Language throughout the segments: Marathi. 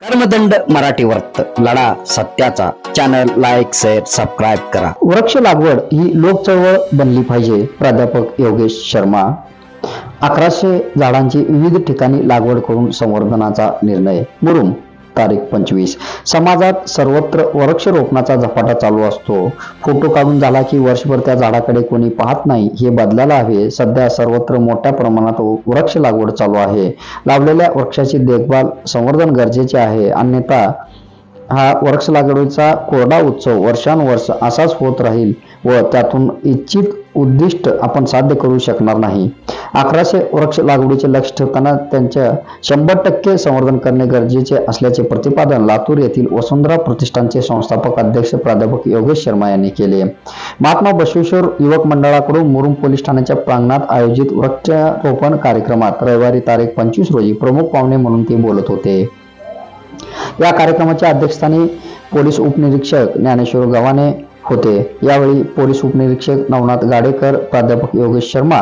कर्मदंड मराठी वर्त लढा सत्याचा चॅनल लाईक शेअर सबस्क्राईब करा। वृक्ष लागवड ही लोक चळवळ बनली पाहिजे। प्राध्यापक योगेश शर्मा। 1100 झाडांची विविध ठिकाणी लागवड करून संवर्धनाचा निर्णय। मुरुम। तारीख 25। समाजात सर्वत्र वृक्षरोपणाचा झपाटा चालू असतो। फोटो काढून झाला की वर्षभर त्या झाडाकडे कोणी पाहत नाही, हे बदलायला हवे। सध्या सर्वत्र मोठ्या प्रमाणात वृक्ष लागवड चालू आहे। लावलेल्या वृक्षाची देखभाल संवर्धन गरजेचे आहे, अन्यथा हा वृक्ष लागवडीचा कोरडा उत्सव वर्षानुवर्ष असाच होत राहील व त्यातून इच्छित उद्दिष्ट आपण साध्य करू शकणार नाही। 1100 वृक्ष लागवडीचे लक्ष्य ठेवताना त्यांच्या 100% संवर्धन करणे गरजेचे असल्याचे प्रतिपादन लातूर येथील वसुंधरा प्रतिष्ठानचे संस्थापक अध्यक्ष प्राध्यापक योगेश शर्मा यांनी केले। महात्मा बसवेश्वर युवक मंडळाकडून मुरुम पोलीस ठाण्याच्या प्रांगणात आयोजित वृक्षारोपण कार्यक्रमात रविवारी तारीख 25 रोजी प्रमुख पाहुणे म्हणून ते बोलत होते। या कार्यक्रमाच्या अध्यक्षस्थानी पोलीस उपनिरीक्षक ज्ञानेश्वर गव्हाणे होते। यावेळी पोलीस उपनिरीक्षक नवनाथ गाडेकर, प्राध्यापक योगेश शर्मा,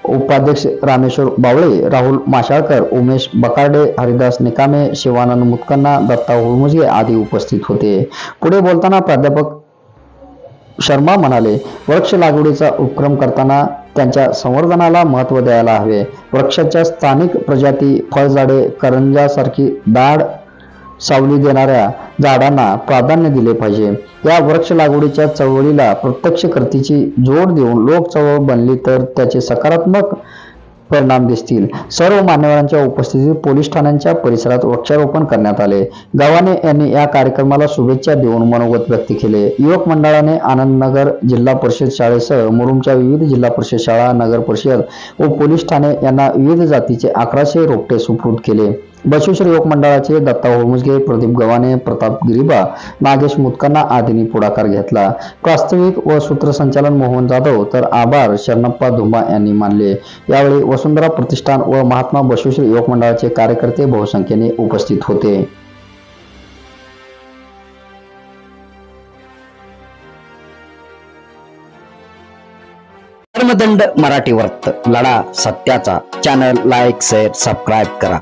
उपाध्यक्ष रामेश्वर बावळे, राहुल माशाळकर, उमेश बकार्डे, हरिदास निकामे, शिवानंद मुतकन्ना, दत्ता हुळमुजगे आदी उपस्थित होते। पुढे बोलताना प्राध्यापक शर्मा म्हणाले, वृक्ष लागवडीचा उपक्रम करताना त्यांच्या संवर्धनाला महत्त्व द्यायला हवे। वृक्षाच्या स्थानिक प्रजाती, फळझाडे, करंजासारखी दाट सावली देणाऱ्या झाडांना प्राधान्य दिले पाहिजे। या वृक्ष लागवडीच्या चळवळीला प्रत्यक्ष कृतीची जोड देऊन लोक चळवळ बनली तर त्याचे सकारात्मक परिणाम दिसतील। सर्व मान्यवरांच्या उपस्थितीत पोलीस ठाण्यांच्या परिसरात वृक्षारोपण करण्यात आले। गव्हाणे यांनी या कार्यक्रमाला शुभेच्छा देऊन मनोगत व्यक्त केले। युवक मंडळाने आनंदनगर जिल्हा परिषद शाळेसह मुरुमच्या विविध जिल्हा परिषद शाळा, नगर परिषद व पोलीस ठाणे यांना विविध जातीचे 1100 रोपटे सुपूर्द केले। बसवेश्वर युवक मंडळाचे दत्ता हुळमुजगे, प्रदीप गव्हाणे, प्रताप गिरीबा, नागेश मुतकन्ना आदींनी पुढाकार घेतला। प्रास्ताविक व सूत्रसंचालन मोहन जाधव तर आभार शरणप्पा धुंबा यांनी मानले। यावेळी वसुंधरा प्रतिष्ठान व महात्मा बसवेश्वर युवक मंडळाचे कार्यकर्ते बहुसंख्येने उपस्थित होते। कर्मदंड मराठी वर्त लढा सत्याचा चॅनल लाईक शेअर सबस्क्राईब करा।